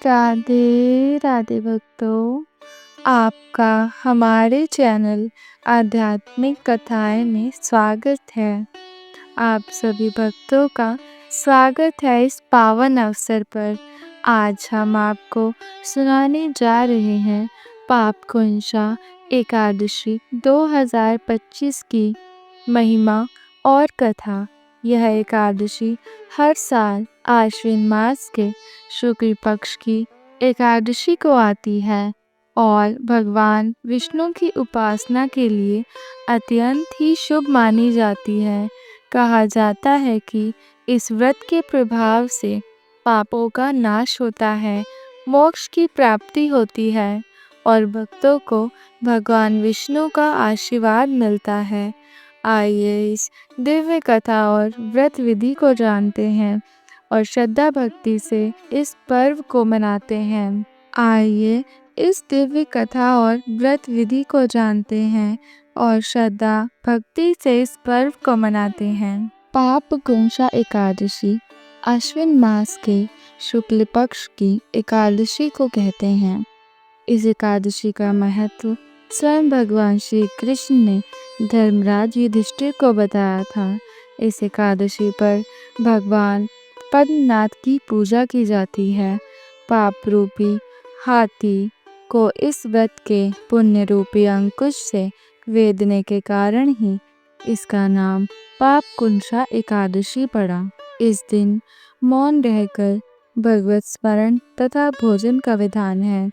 राधे राधे भक्तों, आपका हमारे चैनल आध्यात्मिक कथाएं में स्वागत है। आप सभी भक्तों का स्वागत है इस पावन अवसर पर। आज हम आपको सुनाने जा रहे हैं पापकुंशा एकादशी 2025 की महिमा और कथा। यह एकादशी हर साल आश्विन मास के शुक्ल पक्ष की एकादशी को आती है और भगवान विष्णु की उपासना के लिए अत्यंत ही शुभ मानी जाती है। कहा जाता है कि इस व्रत के प्रभाव से पापों का नाश होता है, मोक्ष की प्राप्ति होती है और भक्तों को भगवान विष्णु का आशीर्वाद मिलता है। आइए इस दिव्य कथा और व्रत विधि को जानते हैं और श्रद्धा भक्ति से इस पर्व को मनाते हैं। आइए इस दिव्य कथा और व्रत विधि को जानते हैं और श्रद्धा भक्ति से इस पर्व को मनाते हैं। पापकुंशा एकादशी आश्विन मास के शुक्ल पक्ष की एकादशी को कहते हैं। इस एकादशी का महत्व स्वयं भगवान श्री कृष्ण ने धर्मराज युधिष्ठिर को बताया था। इस एकादशी पर भगवान पद्मनाथ की पूजा की जाती है। पाप रूपी हाथी को इस व्रत के पुण्य रूपी अंकुश से वेदने के कारण ही इसका नाम पापकुंशा एकादशी पड़ा। इस दिन मौन रहकर भगवत स्मरण तथा भोजन का विधान है।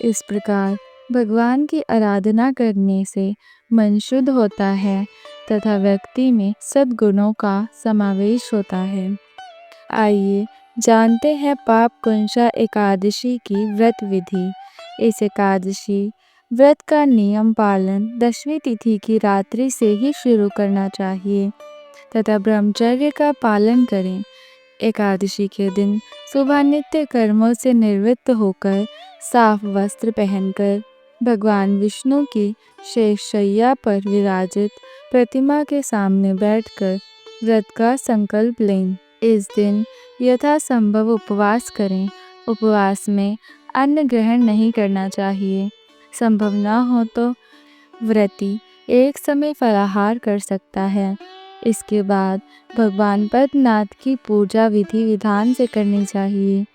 इस प्रकार भगवान की आराधना करने से मन शुद्ध होता है तथा व्यक्ति में सद्गुणों का समावेश होता है। आइए जानते हैं पापकुंशा एकादशी की व्रत विधि। इस एकादशी व्रत का नियम पालन 10वीं तिथि की रात्रि से ही शुरू करना चाहिए तथा ब्रह्मचर्य का पालन करें। एकादशी के दिन सुबह नित्य कर्मों से निवृत्त होकर साफ वस्त्र पहनकर भगवान विष्णु की शेषशय्या पर विराजित प्रतिमा के सामने बैठकर व्रत का संकल्प लें। इस दिन यथासंभव उपवास करें। उपवास में अन्न ग्रहण नहीं करना चाहिए। संभव न हो तो व्रती एक समय फलाहार कर सकता है। इसके बाद भगवान पद्मनाथ की पूजा विधि विधान से करनी चाहिए।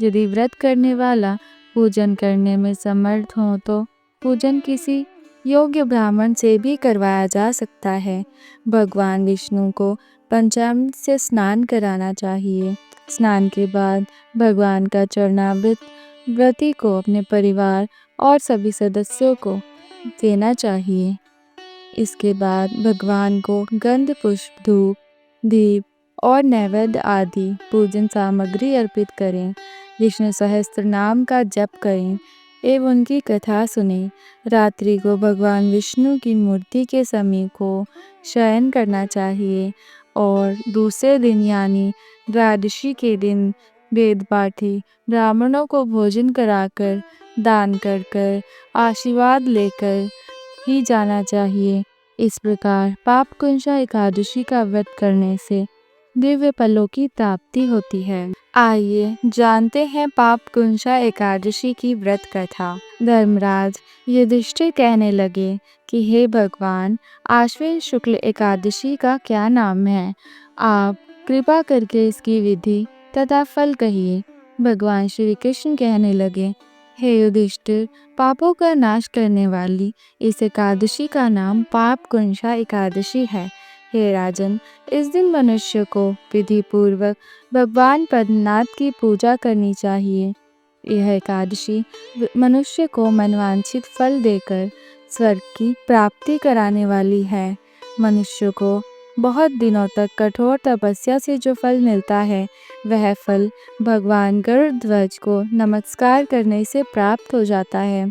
यदि व्रत करने वाला पूजन करने में समर्थ हो तो पूजन किसी योग्य ब्राह्मण से भी करवाया जा सकता है। भगवान विष्णु को पंचामृत से स्नान कराना चाहिए। स्नान के बाद भगवान का चरणामृत व्रती को अपने परिवार और सभी सदस्यों को देना चाहिए। इसके बाद भगवान को गंध पुष्प, धूप, दीप और नैवेद्य आदि पूजन सामग्री अर्पित करें। विष्णु सहस्त्र नाम का जप करें एवं उनकी कथा सुनें। रात्रि को भगवान विष्णु की मूर्ति के समीप को शयन करना चाहिए और दूसरे दिन यानी द्वादशी के दिन वेद पाठी ब्राह्मणों को भोजन कराकर दान कर आशीर्वाद लेकर ही जाना चाहिए। इस प्रकार पापकुंशा एकादशी का व्रत करने से दिव्य फलों की प्राप्ति होती है। आइए जानते हैं पापकुंशा एकादशी की व्रत कथा। धर्मराज युधिष्ठिर कहने लगे कि हे भगवान, आश्विन शुक्ल एकादशी का क्या नाम है? आप कृपा करके इसकी विधि तथा फल कहिए। भगवान श्री कृष्ण कहने लगे, हे युधिष्ठिर, पापों का नाश करने वाली इस एकादशी का नाम पापकुंशा एकादशी है। हे राजन, इस दिन मनुष्य को विधि पूर्वक भगवान पद्मनाथ की पूजा करनी चाहिए। यह एकादशी मनुष्य को मनवांछित फल देकर स्वर्ग की प्राप्ति कराने वाली है। मनुष्य को बहुत दिनों तक कठोर तपस्या से जो फल मिलता है, वह फल भगवान गरुड़ध्वज को नमस्कार करने से प्राप्त हो जाता है।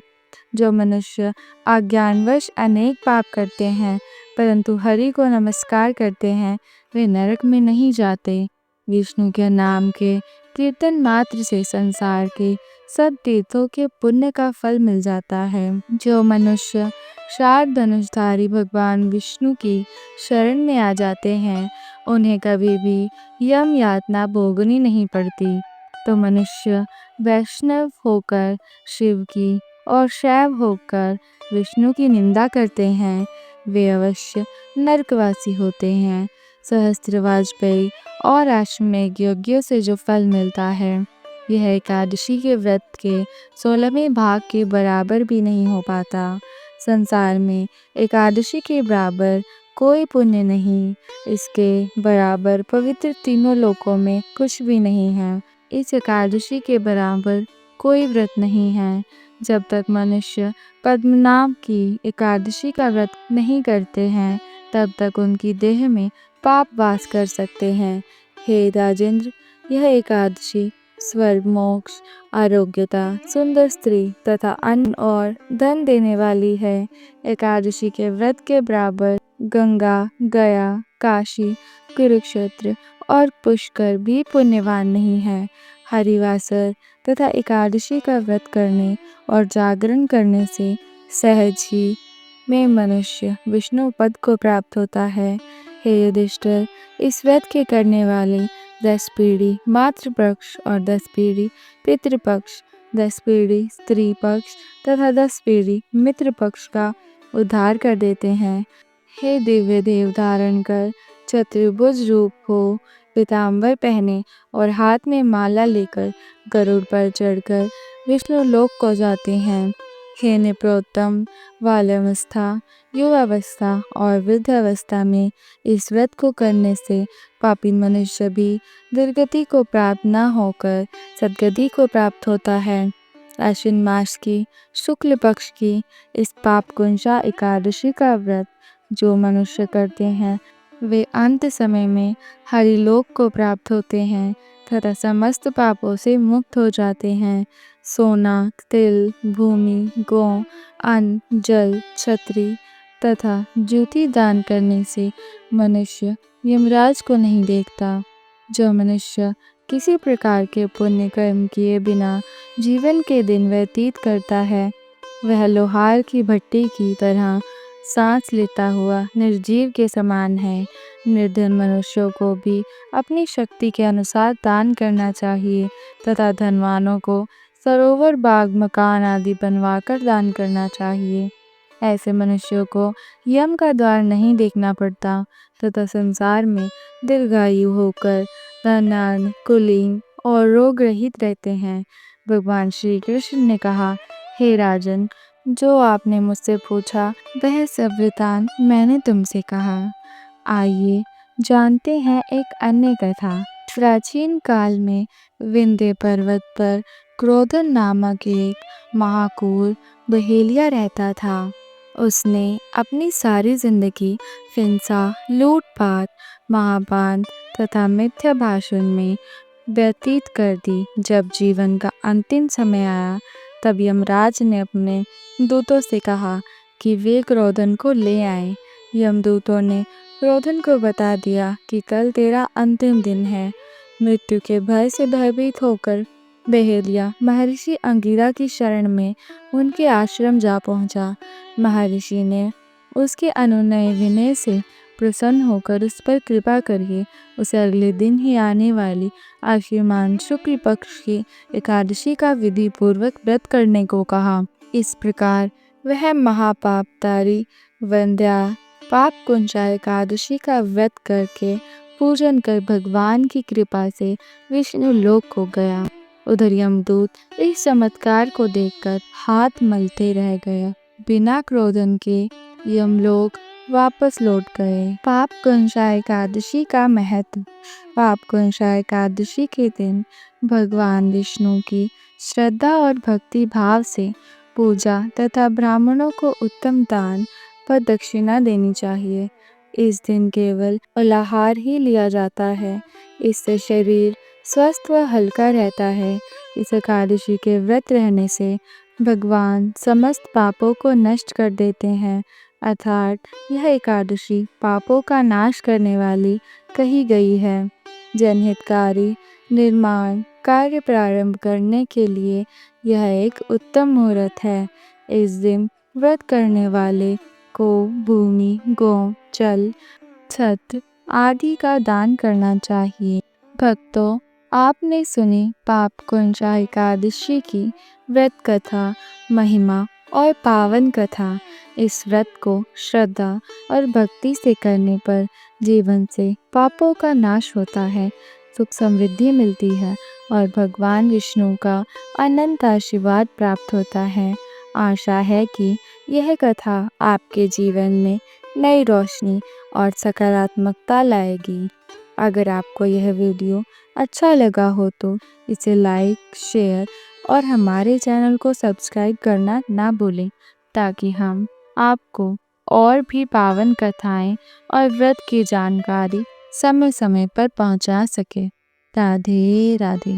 जो मनुष्य अज्ञानवश अनेक पाप करते हैं परंतु हरि को नमस्कार करते हैं, वे नरक में नहीं जाते। विष्णु के नाम के कीर्तन मात्र से संसार के सब तीर्थों के पुण्य का फल मिल जाता है। जो मनुष्य शार्द धनुषधारी भगवान विष्णु की शरण में आ जाते हैं, उन्हें कभी भी यम यातना भोगनी नहीं पड़ती। तो मनुष्य वैष्णव होकर शिव की और शैव होकर विष्णु की निंदा करते हैं, वे अवश्य नरकवासी होते हैं। सहस्त्र वाजपेयी और अश्वमेध यज्ञों से जो फल मिलता है, यह एकादशी के व्रत के 16वें भाग के बराबर भी नहीं हो पाता। संसार में एकादशी के बराबर कोई पुण्य नहीं, इसके बराबर पवित्र तीनों लोकों में कुछ भी नहीं है। इस एकादशी के बराबर कोई व्रत नहीं है। जब तक मनुष्य पद्मनाभ की एकादशी का व्रत नहीं करते हैं, तब तक उनकी देह में पाप वास कर सकते हैं। हे राजेंद्र, यह एकादशी स्वर्ग, मोक्ष, आरोग्यता, सुंदर स्त्री तथा अन्न और धन देने वाली है। एकादशी के व्रत के बराबर गंगा, गया, काशी, कुरुक्षेत्र और पुष्कर भी पुण्यवान नहीं है। हरिवासर तथा एकादशी का व्रत करने और जागरण करने से सहज ही में मनुष्य विष्णु पद को प्राप्त होता है। हे युधिष्ठिर, इस व्रत के करने वाले 10 पीढ़ी मातृपक्ष और 10 पीढ़ी पितृपक्ष, 10 पीढ़ी स्त्री पक्ष तथा 10 पीढ़ी मित्र पक्ष का उद्धार कर देते हैं। हे दिव्य देव धारण कर चतुर्भुज रूप हो, पीताम्बर पहने और हाथ में माला लेकर गरुड़ पर चढ़कर विष्णु लोक को जाते हैं। हे निप्रोत्तम, बाल्यावस्था, युवावस्था और वृद्धावस्था में इस व्रत को करने से पापी मनुष्य भी दुर्गति को प्राप्त न होकर सद्गति को प्राप्त होता है। आश्विन मास की शुक्ल पक्ष की इस पाप कुंजा एकादशी का व्रत जो मनुष्य करते हैं, वे अंत समय में हरिलोक को प्राप्त होते हैं तथा समस्त पापों से मुक्त हो जाते हैं। सोना, तिल, भूमि, गौ, अन्न, जल, छत्री तथा ज्योति दान करने से मनुष्य यमराज को नहीं देखता। जो मनुष्य किसी प्रकार के पुण्य कर्म किए बिना जीवन के दिन व्यतीत करता है, वह लोहार की भट्टी की तरह सांस लेता हुआ निर्जीव के समान है। निर्धन मनुष्यों को भी अपनी शक्ति के अनुसार दान करना चाहिए तथा धनवानों को सरोवर, बाग, मकान आदि बनवाकर दान करना चाहिए। ऐसे मनुष्यों को यम का द्वार नहीं देखना पड़ता तथा संसार में दीर्घायु होकर धनाढ्य, कुलीन और रोग रहित रहते हैं। भगवान श्री कृष्ण ने कहा, हे राजन, जो आपने मुझसे पूछा वह सब वृतांत मैंने तुमसे कहा। आइए जानते हैं एक अन्य कथा। प्राचीन काल में विंध्य पर्वत पर क्रोधन नामक एक महाक्रूर बहेलिया रहता था। उसने अपनी सारी जिंदगी हिंसा, लूटपाट, महापान तथा मिथ्या भाषण में व्यतीत कर दी। जब जीवन का अंतिम समय आया, तब यमराज ने अपने दूतों से कहा कि वे क्रोधन को ले आए। यमदूतों ने क्रोधन को बता दिया कि कल तेरा अंतिम दिन है। मृत्यु के भय से भयभीत होकर बहेलिया महर्षि अंगिरा की शरण में उनके आश्रम जा पहुंचा। महर्षि ने उसके अनुनय विनय से प्रसन्न होकर उस पर कृपा करके उसे अगले दिन ही आने वाली आश्विन शुक्ल पक्ष की एकादशी का विधि पूर्वक व्रत करने को कहा। इस प्रकार वह महापापतारी वंद्या पाप कुंजा एकादशी का व्रत करके पूजन कर भगवान की कृपा से विष्णु लोक को गया। उधर यमदूत इस चमत्कार को देखकर हाथ मलते रह गए। बिना क्रोधन के यमलोक वापस लौट गए। पाप कुंजा एकादशी का महत्व। पाप कुंजा एकादशी के दिन भगवान विष्णु की श्रद्धा और भक्ति भाव से पूजा तथा ब्राह्मणों को उत्तम दान व दक्षिणा देनी चाहिए। इस दिन केवल फलाहार ही लिया जाता है। इससे शरीर स्वस्थ व हल्का रहता है। इस एकादशी के व्रत रहने से भगवान समस्त पापों को नष्ट कर देते हैं, अर्थात यह एकादशी पापों का नाश करने वाली कही गई है। जनहितकारी निर्माण कार्य प्रारंभ करने के लिए यह एक उत्तम मुहूर्त है। इस दिन व्रत करने वाले को भूमि, गौ, जल, छत्र आदि का दान करना चाहिए। भक्तों, आपने सुनी पापकुंजा एकादशी की व्रत कथा, महिमा और पावन कथा। इस व्रत को श्रद्धा और भक्ति से करने पर जीवन से पापों का नाश होता है, सुख समृद्धि मिलती है और भगवान विष्णु का अनंत आशीर्वाद प्राप्त होता है। आशा है कि यह कथा आपके जीवन में नई रोशनी और सकारात्मकता लाएगी। अगर आपको यह वीडियो अच्छा लगा हो तो इसे लाइक, शेयर और हमारे चैनल को सब्सक्राइब करना ना भूलें, ताकि हम आपको और भी पावन कथाएं और व्रत की जानकारी समय समय पर पहुंचा सके। राधे राधे।